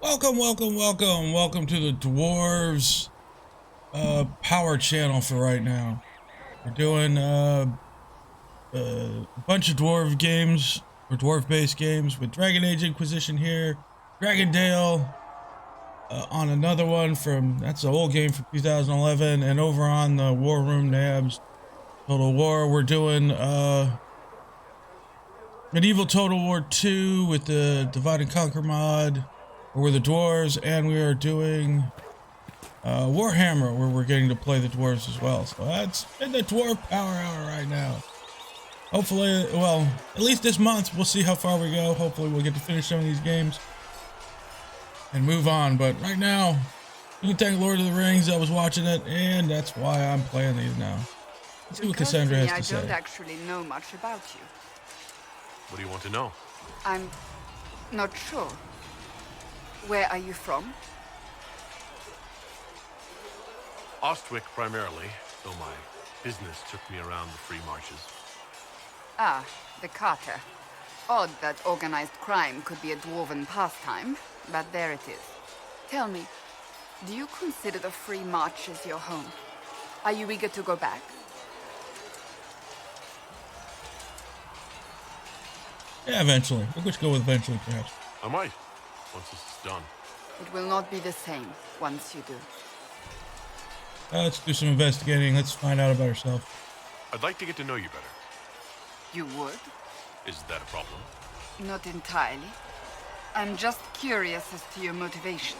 Welcome to the Dwarves power channel for right now. We're doing a bunch of dwarf games, or dwarf-based games, with dragonageinquisition here, Dragondale, on another one that's an old game from 2011, and over on the Warroom Nabs, Totalwar, we're doing Medieval Total War 2 with the Divide and Conquer mod, where we're the dwarves, and we are doing Warhammer, where we're getting to play the dwarves as well. So that's in the dwarf power hour right now. Hopefully, well, at least this month, we'll see how far we go. Hopefully we'll get to finish some of these games and move on. But right now, you can thank Lord of the Rings. I was watching it, and that's why I'm playing these now. Let's see what Cassandra has to say. I don't actually know much about you. What do you want to know? I'm not sure. Where are you from? Ostwick primarily, though my business took me around the free marches. Ah, the Carter. Odd that organized crime could be a dwarven pastime, but there it is. Tell me, do you consider the free marches your home? Are you eager to go back? Yeah, eventually. We'll just go with eventually, perhaps. I might, once this is done. It will not be the same once you do. Let's do some investigating. Let's find out about ourselves. I'd like to get to know you better. You would? Is that a problem? Not entirely. I'm just curious as to your motivation.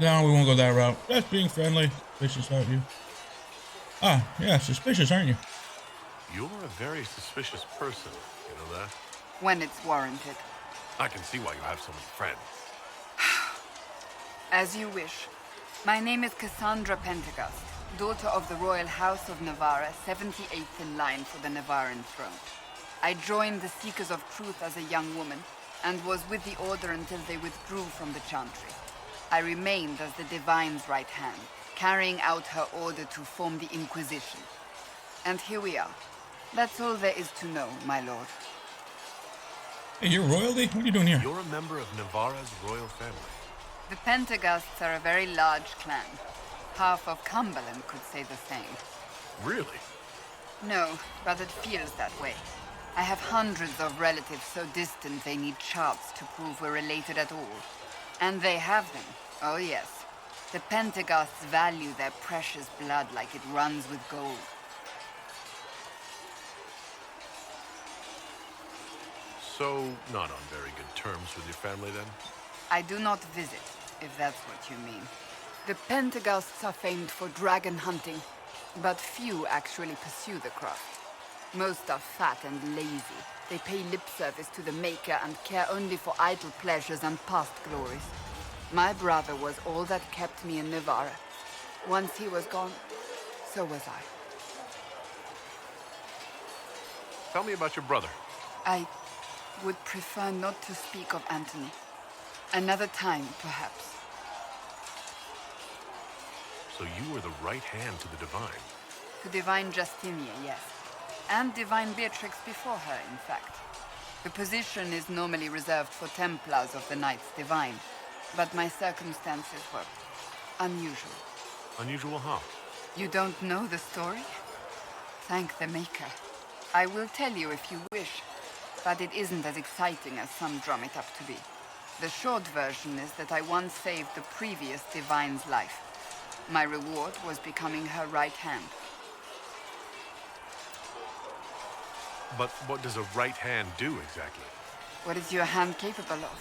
No, we won't go that route. Just being friendly. Suspicious, aren't you? Ah, yeah, suspicious, aren't you? You're a very suspicious person, you know that? When it's warranted. I can see why you have so many friends. As you wish. My name is Cassandra Pentegast, daughter of the Royal House of Navarre, 78th in line for the Navarran throne. I joined the Seekers of Truth as a young woman, and was with the Order until they withdrew from the Chantry. I remained as the Divine's right hand, carrying out her order to form the Inquisition. And here we are. That's all there is to know, my lord. Hey, you're royalty? What are you doing here? You're a member of Navarre's royal family. The Pentegasts are a very large clan. Half of Cumberland could say the same. Really? No, but it feels that way. I have hundreds of relatives so distant they need charts to prove we're related at all. And they have them. Oh yes. The Pentegasts value their precious blood like it runs with gold. So, not on very good terms with your family then? I do not visit, if that's what you mean. The Pentegasts are famed for dragon hunting, but few actually pursue the craft. Most are fat and lazy. They pay lip service to the Maker and care only for idle pleasures and past glories. My brother was all that kept me in Navarre. Once he was gone, so was I. Tell me about your brother. I would prefer not to speak of Anthony. Another time, perhaps. So you were the right hand to the Divine? To Divine Justinia, yes. And Divine Beatrix before her, in fact. The position is normally reserved for Templars of the Knights Divine, but my circumstances were unusual. Unusual how? You don't know the story? Thank the Maker. I will tell you if you wish, but it isn't as exciting as some drum it up to be. The short version is that I once saved the previous Divine's life. My reward was becoming her right hand. But what does a right hand do exactly? What is your hand capable of?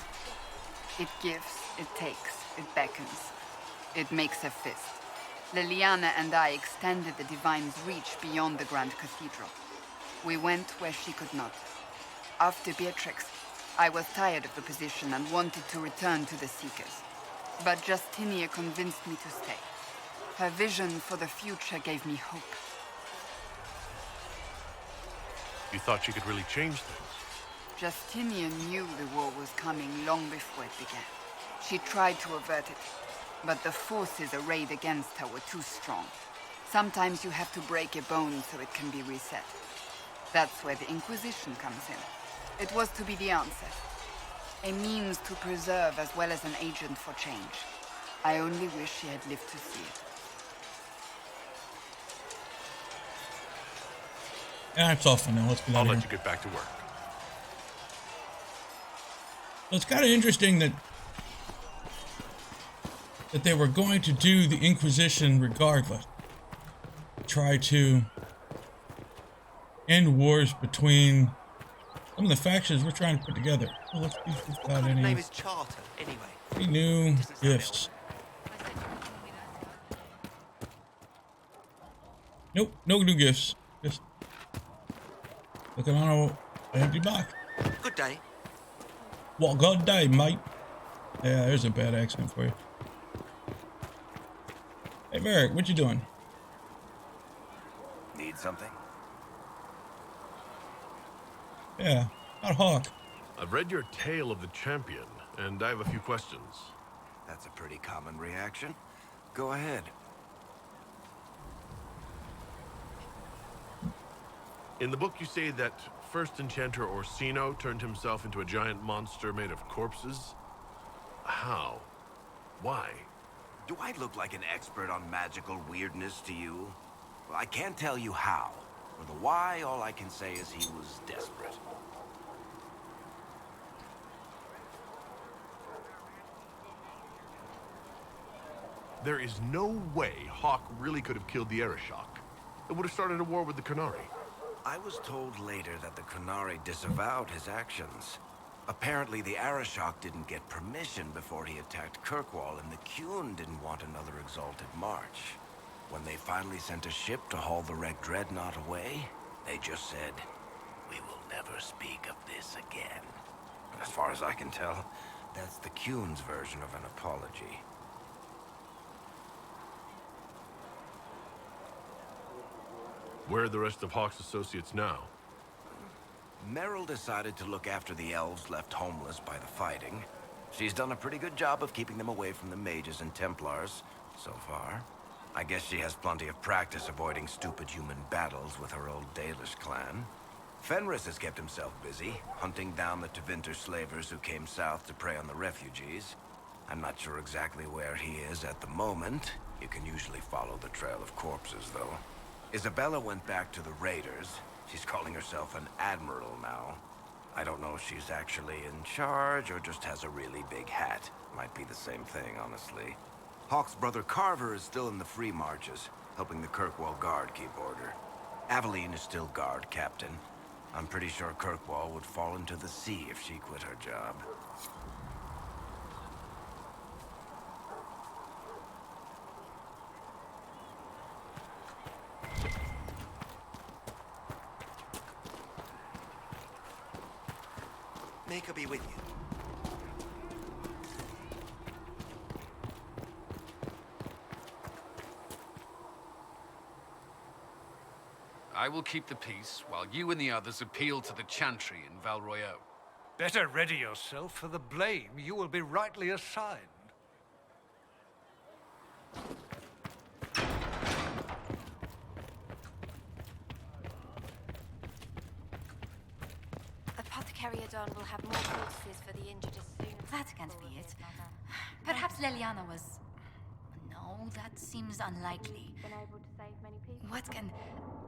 It gives, it takes, it beckons. It makes a fist. Liliana and I extended the Divine's reach beyond the Grand Cathedral. We went where she could not. After Beatrix, I was tired of the position and wanted to return to the Seekers. But Justinia convinced me to stay. Her vision for the future gave me hope. You thought you could really change things? Justinia knew the war was coming long before it began. She tried to avert it, but the forces arrayed against her were too strong. Sometimes you have to break a bone so it can be reset. That's where the Inquisition comes in. It was to be the answer. A means to preserve as well as an agent for change. I only wish she had lived to see it. Yeah, it's off for now. Let's get I'll out of let here. you get back to work. So it's kind of interesting that they were going to do the Inquisition regardless. Try to end wars between some of the factions we're trying to put together. Well, let's see if we've got His name any is Charter, anyway. new Doesn't sound gifts. Nope, no new gifts. Just looking on an empty box. Good day. What good day, mate? Yeah, there's a bad accent for you. Hey, Merrick, what you doing? Need something? Yeah, not Hawk. I've read your Tale of the Champion, and I have a few questions. That's a pretty common reaction. Go ahead. In the book, you say that first enchanter Orsino turned himself into a giant monster made of corpses. How? Why? Do I look like an expert on magical weirdness to you? Well, I can't tell you how. For the why, all I can say is he was desperate. There is no way Hawk really could have killed the Arishok. It would have started a war with the Qunari. I was told later that the Qunari disavowed his actions. Apparently, the Arishok didn't get permission before he attacked Kirkwall, and the Qun didn't want another exalted march. When they finally sent a ship to haul the wrecked dreadnought away, they just said, "We will never speak of this again." As far as I can tell, that's the Qun's version of an apology. Where are the rest of Hawk's associates now? Meryl decided to look after the elves left homeless by the fighting. She's done a pretty good job of keeping them away from the mages and Templars, so far. I guess she has plenty of practice avoiding stupid human battles with her old Dalish clan. Fenris has kept himself busy, hunting down the Tevinter slavers who came south to prey on the refugees. I'm not sure exactly where he is at the moment. You can usually follow the trail of corpses, though. Isabella went back to the raiders. She's calling herself an admiral now. I don't know if she's actually in charge or just has a really big hat. Might be the same thing, honestly. Hawk's brother Carver is still in the free marches, helping the Kirkwall Guard keep order. Aveline is still guard captain. I'm pretty sure Kirkwall would fall into the sea if she quit her job. Maker be with you. I will keep the peace while you and the others appeal to the Chantry in Val Royeaux. Better ready yourself for the blame you will be rightly assigned. Apothecary Adon will have more poultices for the injured as soon as... That can't be it. Perhaps Leliana was... No, that seems unlikely. What can...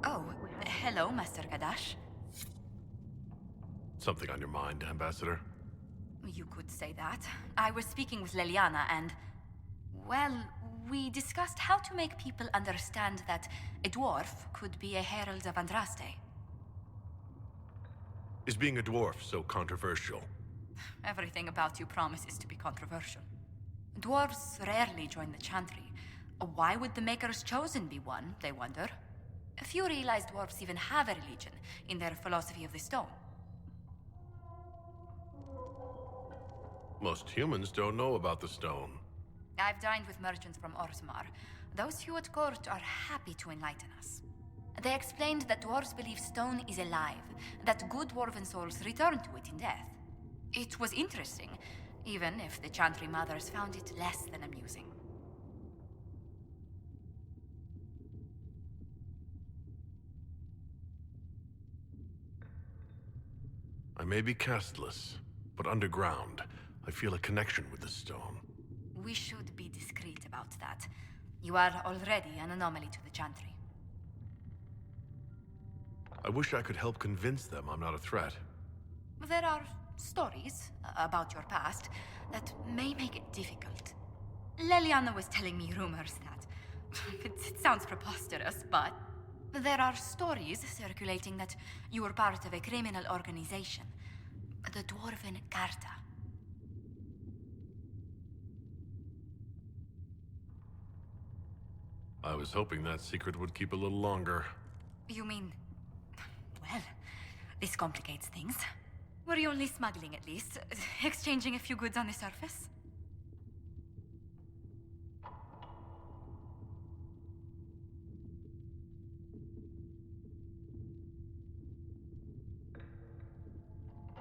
Oh, hello, Master Kadash. Something on your mind, Ambassador? You could say that. I was speaking with Leliana and... Well, we discussed how to make people understand that a dwarf could be a herald of Andraste. Is being a dwarf so controversial? Everything about you promises to be controversial. Dwarves rarely join the Chantry. Why would the Maker's Chosen be one, they wonder? Few realize dwarves even have a religion in their philosophy of the stone. Most humans don't know about the stone. I've dined with merchants from Ortmar. Those few at court are happy to enlighten us. They explained that dwarves believe stone is alive, that good dwarven souls return to it in death. It was interesting, even if the Chantry mothers found it less than amusing. I may be castless, but underground, I feel a connection with the stone. We should be discreet about that. You are already an anomaly to the Chantry. I wish I could help convince them I'm not a threat. There are stories about your past that may make it difficult. Leliana was telling me rumors that... it sounds preposterous, but... there are stories circulating that you were part of a criminal organization. The Dwarven Carta. I was hoping that secret would keep a little longer. You mean... well, this complicates things. Were you only smuggling at least? Exchanging a few goods on the surface?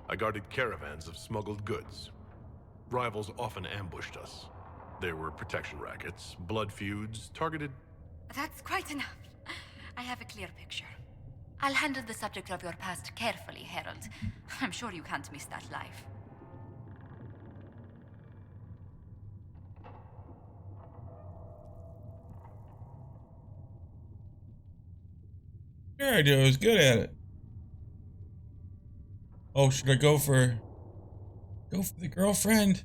I guarded caravans of smuggled goods. Rivals often ambushed us. There were protection rackets, blood feuds, targeted... That's quite enough. I have a clear picture. I'll handle the subject of your past carefully, Herald. I'm sure you can't miss that life. Sure I do. I was good at it. Oh, should I go for the girlfriend?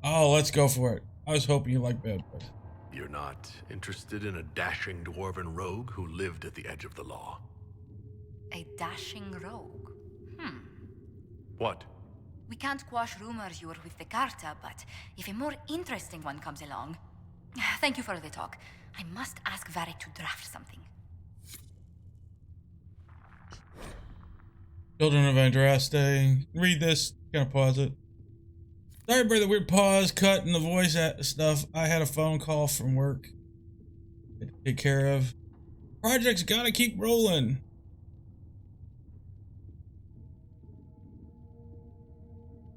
Oh, let's go for it. I was hoping you liked bad boys. You're not interested in a dashing dwarven rogue who lived at the edge of the law? A dashing rogue? What? We can't quash rumors you were with the Carta, but if a more interesting one comes along... Thank you for the talk. I must ask Varric to draft something. Children of Andraste. Read this. Gonna pause it. Sorry for the weird pause, cut, and the voice stuff. I had a phone call from work to take care of. Project's gotta keep rolling.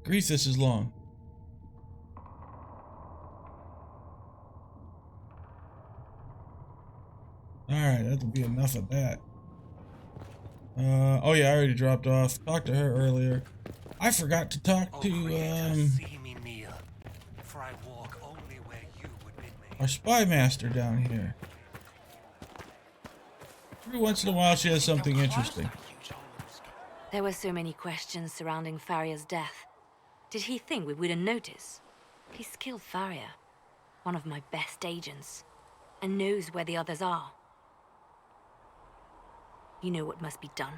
Grief, this is long. Alright, that'll be enough of that. Oh yeah, I already dropped off. Talked to her earlier. I forgot to talk to, See me near, for I walk only where you would bid me. our spy master down here. Every once in a while she has something interesting. There were so many questions surrounding Farria's death. Did he think we wouldn't notice? He's killed Farria, one of my best agents, and knows where the others are. You know what must be done.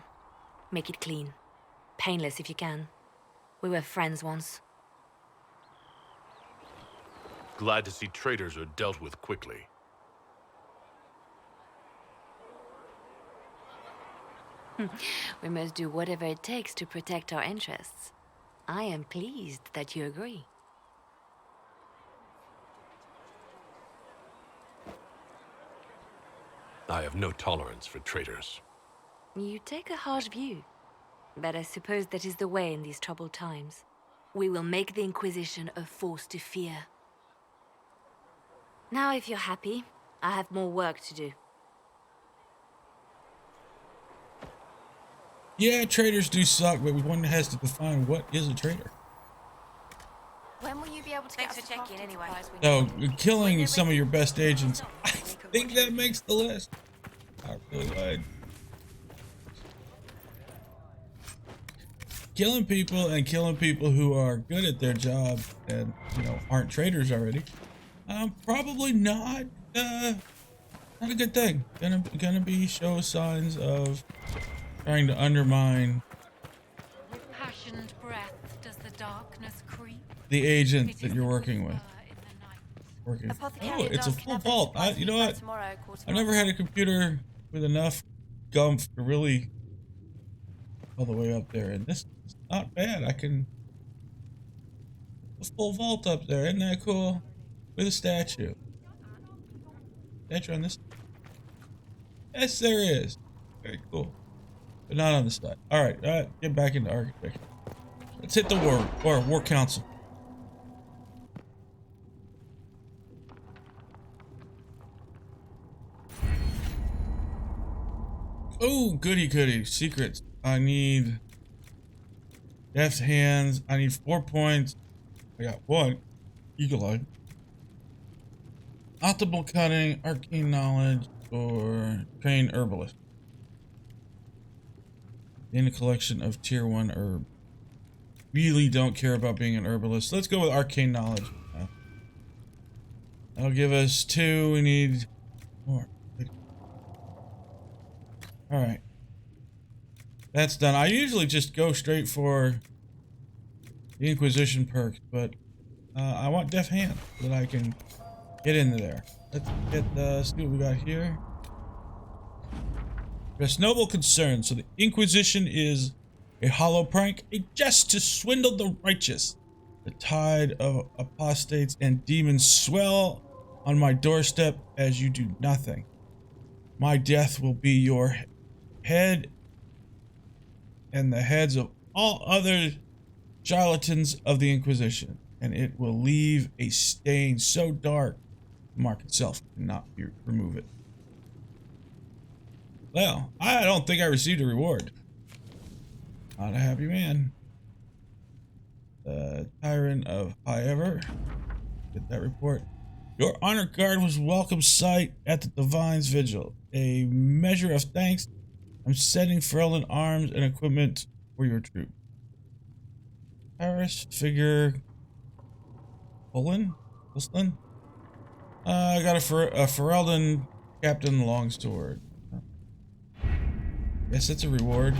Make it clean. Painless if you can. We were friends once. Glad to see traitors are dealt with quickly. We must do whatever it takes to protect our interests. I am pleased that you agree. I have no tolerance for traitors. You take a harsh view, but I suppose that is the way in these troubled times. We will make the Inquisition a force to fear. Now, if you're happy, I have more work to do. Yeah, traitors do suck, but one has to define what is a traitor. When will you be able to Thanks get for checking anyway. So, killing some of your best agents, I think that makes the list. I really lied. Killing people who are good at their job and, you know, aren't traitors already, probably not a good thing. Gonna be show signs of trying to undermine With passionate breath does the darkness creep. the agent that you're working with. Apothecary Oh, it's a Dwarf can full have vault. supplies You know by what? tomorrow, quarter I've never past. had a computer with enough gumph to really all the way up there, and this is not bad. I can a full vault up there. Isn't that cool? With a statue. Statue on this. Yes, there is. Very cool. But not on the side. Alright, get back into architecture. Let's hit the war council. Oh, goody goody. Secrets. I need Deft hands. I need 4 points. I got 1. Eagle eye. Optimal cutting, arcane knowledge, or trained herbalist. In a collection of tier 1 herb. Really don't care about being an herbalist. Let's go with arcane knowledge. That'll give us 2. We need more. Alright. That's done. I usually just go straight for the Inquisition perks, but I want Deft Hand so that I can get into there. Let's see what we got here. There's noble concern. So the Inquisition is a hollow prank, a jest to swindle the righteous. The tide of apostates and demons swell on my doorstep as you do nothing. My death will be your head and the heads of all other charlatans of the Inquisition, and it will leave a stain so dark the mark itself cannot remove it. Well, I don't think I received a reward. Not a happy man. The Tyrant of High-Ever. Get that report. Your honor guard was welcome sight at the Divine's Vigil. A measure of thanks. I'm sending Ferelden arms and equipment for your troop. Paris figure. Pullen? I got a Ferelden Captain Longsword. Guess it's a reward.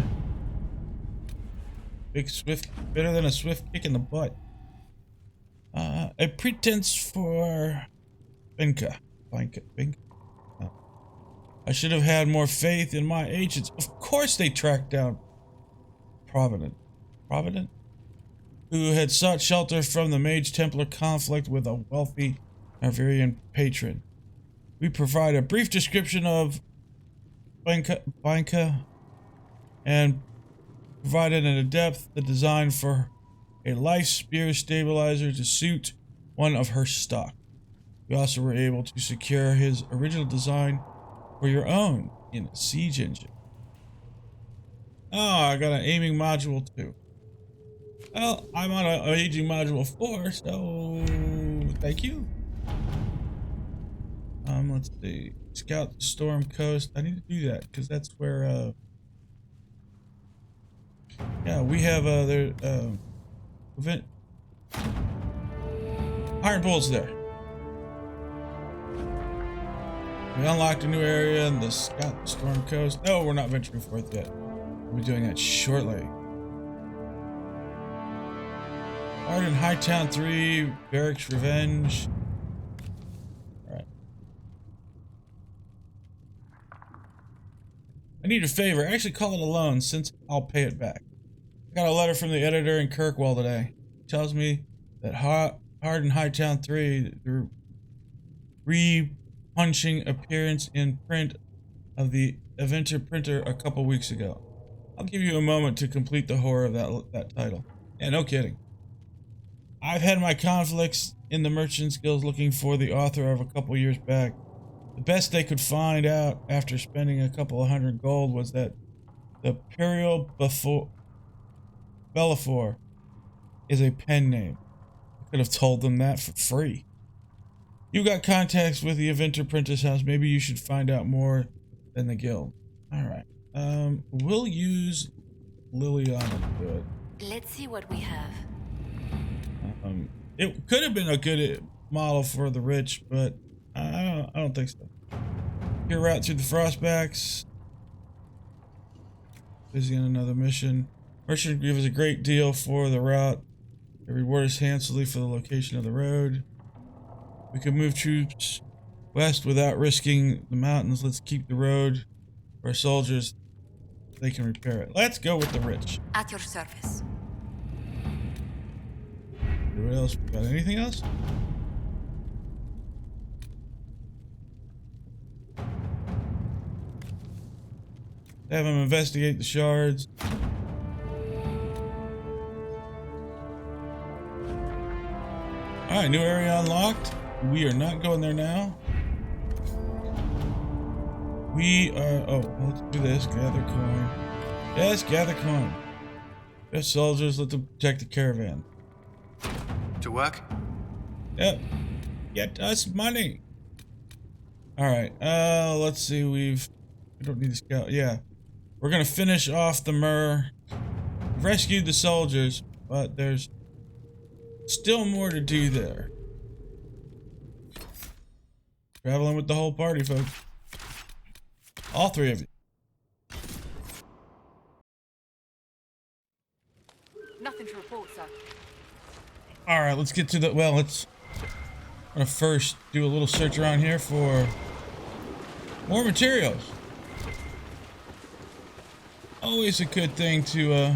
Big swift, better than a swift kick in the butt. A pretense for Binka. Oh. I should have had more faith in my agents. Of course they tracked down Provident, who had sought shelter from the Mage Templar conflict with a wealthy Narvarian patron. We provide a brief description of Binka and provided in a depth the design for a life spear stabilizer to suit one of her stock. We also were able to secure his original design for your own in a siege engine. Oh, I got an aiming module too. Well, I'm on an aging module 4, so thank you. Let's see. Scout the Storm Coast. I need to do that because that's where yeah, we have event Iron Bull's there. We unlocked a new area in the Scout the Storm Coast. No, we're not venturing forth yet. We'll be doing that shortly. Arden Hightown 3, Barracks Revenge. Alright. I need a favor. Actually, call it a loan since I'll pay it back. I got a letter from the editor in Kirkwall today. It tells me that Arden Hightown 3, the re-punching appearance in print of the Eventer printer a couple weeks ago. I'll give you a moment to complete the horror of that title. Yeah, no kidding. I've had my conflicts in the Merchants Guild looking for the author of a couple years back. The best they could find out after spending a couple of hundred gold was that the Imperial Bellafor is a pen name. I could have told them that for free. You got contacts with the Eventer Prentice House. Maybe you should find out more than the guild. Alright. We'll use Liliana to do it. Let's see what we have. It could have been a good model for the rich, but I don't think so. Your route through the Frostbacks. Busy on another mission. Merchant gives us a great deal for the route. They reward us handsomely for the location of the road. We can move troops west without risking the mountains. Let's keep the road for our soldiers. They can repair it. Let's go with the rich. At your service. What else? Got anything else? Have them investigate the shards. Alright, new area unlocked. We are not going there now. We are... Oh, let's do this. Gather coin. Yes, gather coin. Best soldiers, let them protect the caravan. To work? Yep. Get us money. Alright, let's see, we don't need to scout. Yeah. We're gonna finish off the Mire. Rescued the soldiers, but there's still more to do there. Traveling with the whole party, folks. All three of you. Nothing to report, sir. Alright, let's get to the, well, I'm gonna first do a little search around here for more materials. Always a good thing to,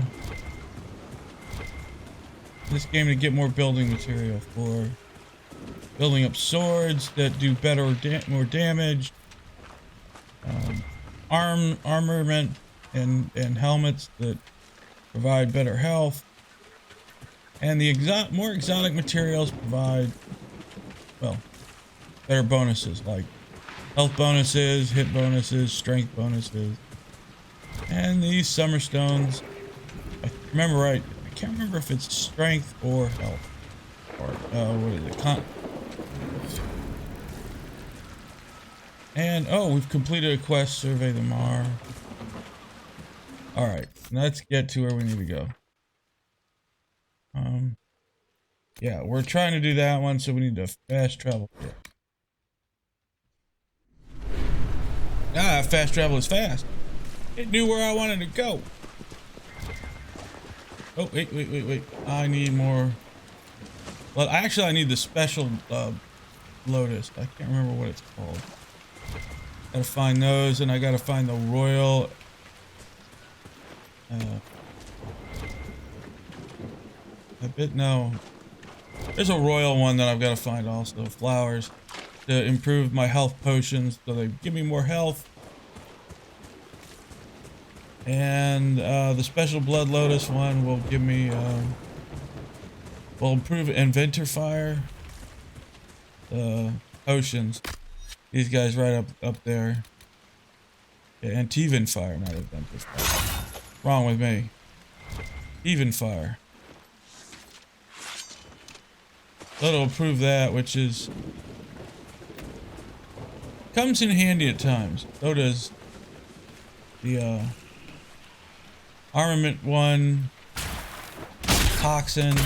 this game to get more building material for building up swords that do better or more damage, armament and helmets that provide better health, and the more exotic materials provide, well, better bonuses like health bonuses, hit bonuses, strength bonuses, and these summer stones. If I remember right, I can't remember if it's strength or health, or what is it? And oh, we've completed a quest, survey the Mire. All right, let's get to where we need to go. Yeah, we're trying to do that one, so we need to fast travel here. Ah, fast travel is fast. It knew where I wanted to go. Oh, wait. I need more. Well, actually, I need the special lotus. I can't remember what it's called. Gotta find those, and I gotta find the royal. No. There's a royal one that I've got to find also. Flowers to improve my health potions, so they give me more health. And the special blood lotus one will give me will improve inventor fire potions. These guys right up there. Yeah, and Even fire, not inventor fire. Wrong with me. Even fire. That'll improve that, which is comes in handy at times. So does the armament one, toxin,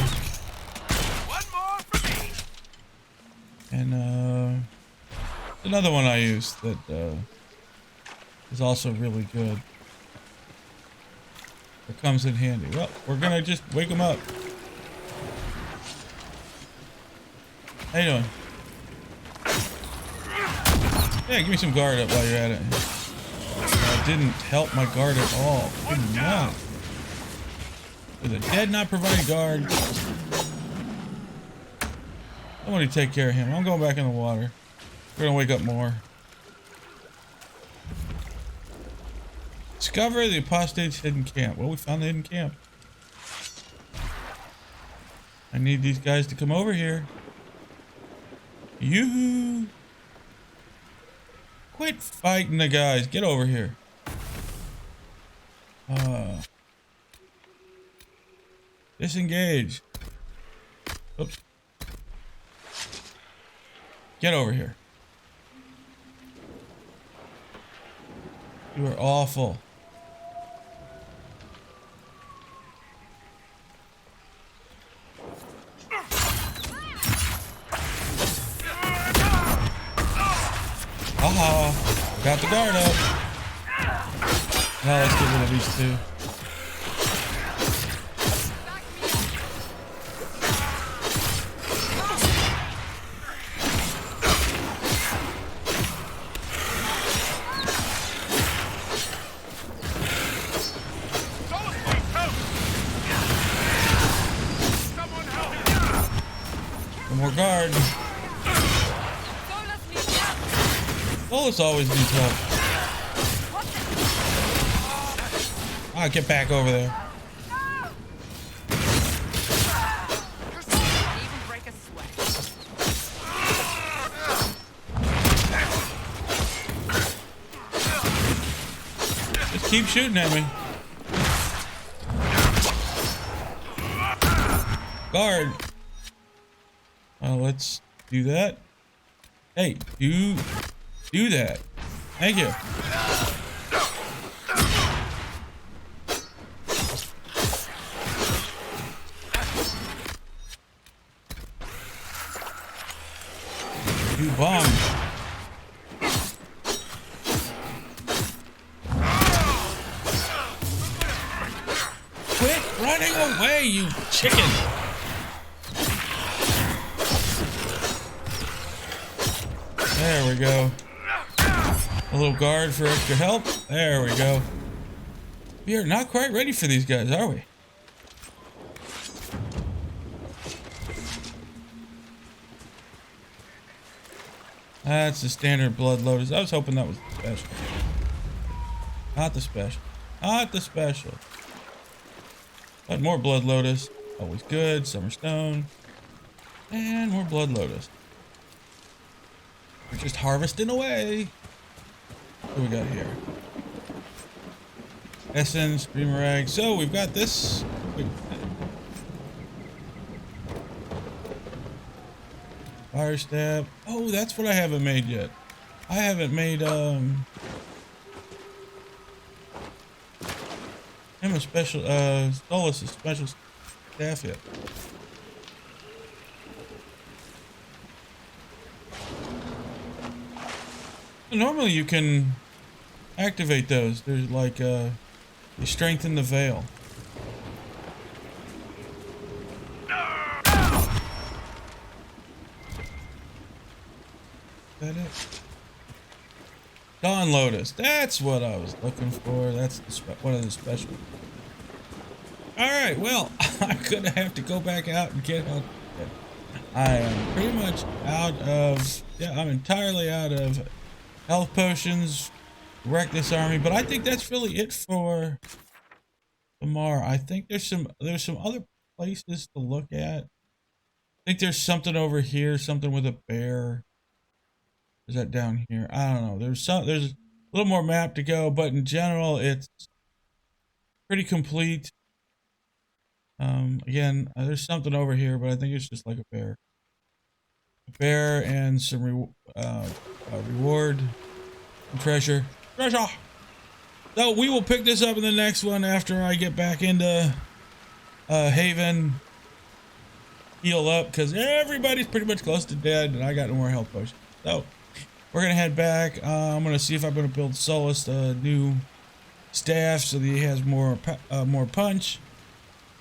One more for me. and another one I use that is also really good. It comes in handy. Well, we're gonna just wake them up. How you doing? Yeah, give me some guard up while you're at it. That didn't help my guard at all. Good not. With a dead not providing guard. Somebody take care of him. I'm going back in the water. We're gonna wake up more. Discover the apostate's hidden camp. Well, we found the hidden camp. I need these guys to come over here. You quit fighting the guys. Get over here. Disengage. Oops. Get over here. You are awful. Got the guard up. Now let's get rid of these two. One more guard. Solus always needs help. Ah, get back over there. Just keep shooting at me. Guard. Let's do that. Hey, do that. Thank you. You bomb. Quit running away, you chicken. There we go. A little guard for extra help. There we go. We are not quite ready for these guys, are we? That's the standard Blood Lotus. I was hoping that was the special. Not the special. Not the special. But more Blood Lotus. Always good. Summer Stone. And more Blood Lotus. We're just harvesting away. What do we got here? Essence, Boomerang. So we've got this. Wait. Fire stab. Oh, that's what I haven't made yet. I haven't made him a special Stolas a special staff yet. Normally you can activate those. There's like you strengthen the veil. Is that it? Dawn Lotus. That's what I was looking for. That's one of the special. All right. Well, I'm gonna have to go back out and get help. I am pretty much out of. Yeah, I'm entirely out of health potions. Wreck this army, but I think that's really it for tomorrow. I think there's some other places to look at. I think there's something over here, something with a bear. Is that down here? I don't know. There's a little more map to go, but in general, it's pretty complete. Again, there's something over here, but I think it's just like a bear. A bear and some reward and treasure. Treasure! So we will pick this up in the next one after I get back into Haven. Heal up, because everybody's pretty much close to dead, and I got no more health potions. So we're gonna head back. I'm gonna see if I'm gonna build Solus a new staff so that he has more punch,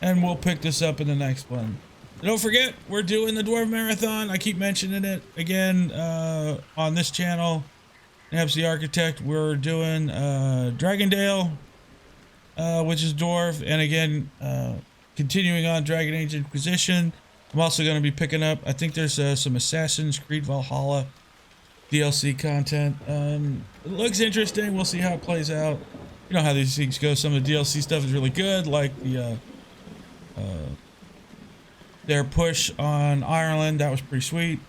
and we'll pick this up in the next one. Don't forget, we're doing the Dwarf Marathon. I keep mentioning it again on this channel, NabsTheArchitect. We're doing Dragondale, which is Dwarf, and again, continuing on dragonageinquisition. I'm also going to be picking up, I think there's some Assassin's Creed Valhalla DLC content. It looks interesting. We'll see how it plays out. You know how these things go. Some of the DLC stuff is really good, like the their push on Ireland. That was pretty sweet.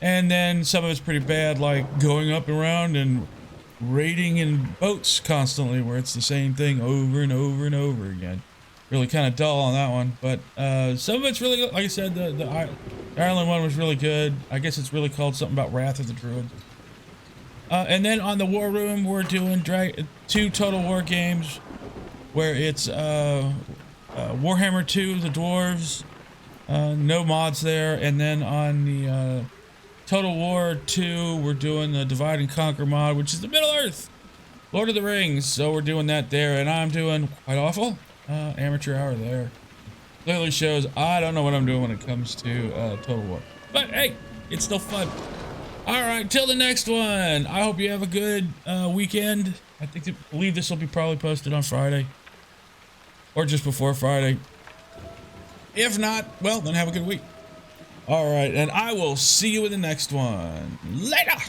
And then some of it's pretty bad, like going up and around and raiding in boats constantly, where it's the same thing over and over and over again. Really kind of dull on that one, but some of it's really good. Like I said, the Ireland one was really good. I guess it's really called something about Wrath of the Druids. And then on the Warroom, we're doing 2 Total War games, where it's Warhammer 2, the Dwarves, no mods there, and then on the Total War 2, we're doing the Divide and Conquer mod, which is the Middle Earth, Lord of the Rings. So we're doing that there, and I'm doing quite awful. Amateur hour there. Clearly shows I don't know what I'm doing when it comes to Total War. But hey, it's still fun. Alright, till the next one. I hope you have a good weekend. I believe this will be probably posted on Friday. Or just before Friday. If not, well, then have a good week. Alright, and I will see you in the next one. Later!